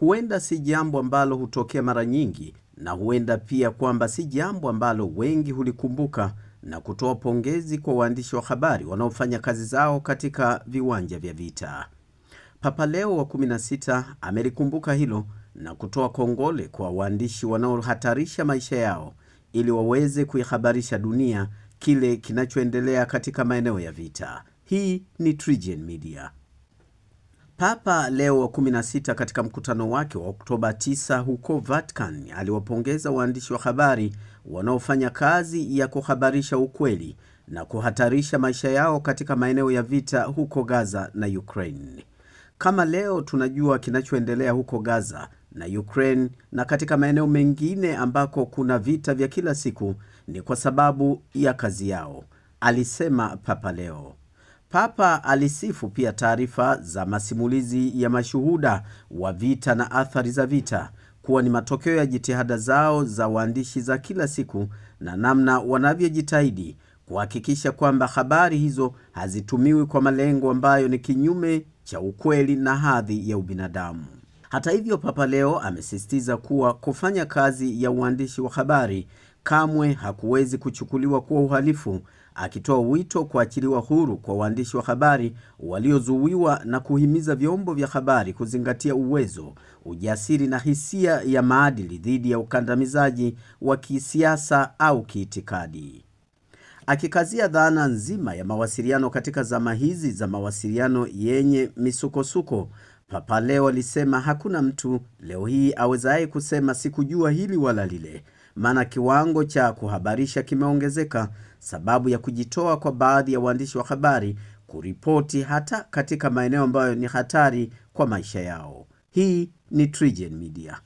huenda si jambo ambalo hutokea mara nyingi, na huenda pia kwamba si jambo ambalo wengi hulikumbuka na kutoa pongezi kwa waandishi wa habari wanaofanya kazi zao katika viwanja vya vita. Papa Leo wa 16 amelikumbuka hilo na kutoa kongole kwa waandishi wanaohatarisha maisha yao ili waweze kuihabarisha dunia kile kinachoendelea katika maeneo ya vita. Hii ni TriGen Media. Papa Leo wa 16 katika mkutano wake wa Oktoba 9 huko Vatican aliwapongeza waandishi wa habari wanaofanya kazi ya kuhabarisha ukweli na kuhatarisha maisha yao katika maeneo ya vita huko Gaza na Ukraine. Kama leo tunajua kinachoendelea huko Gaza na Ukraine na katika maeneo mengine ambako kuna vita vya kila siku, ni kwa sababu ya kazi yao, alisema Papa Leo. Papa alisifu pia taarifa za masimulizi ya mashuhuda wa vita na athari za vita kuwa ni matokeo ya jitihada zao za waandishi za kila siku na namna wanavyojitahidi kuhakikisha kwamba habari hizo hazitumiwi kwa malengo ambayo ni kinyume cha ukweli na hadhi ya ubinadamu. Hata hivyo, Papa Leo amesisitiza kuwa kufanya kazi ya uandishi wa habari kamwe hakuwezi kuchukuliwa kuwa uhalifu, akitoa wito kuachiliwa huru kwa waandishi wa habari waliozuiwa na kuhimiza vyombo vya habari kuzingatia uwezo, ujasiri na hisia ya maadili dhidi ya ukandamizaji wa kisiasa au kiitikadi. Akikazia dhana nzima ya mawasiliano katika zama hizi za mawasiliano yenye misukosuko, Papa Leo alisema hakuna mtu leo hii awezaye kusema sikujua hili wala lile, maana kiwango cha kuhabarisha kimeongezeka sababu ya kujitoa kwa baadhi ya waandishi wa habari kuripoti hata katika maeneo ambayo ni hatari kwa maisha yao. Hii ni TriGen Media.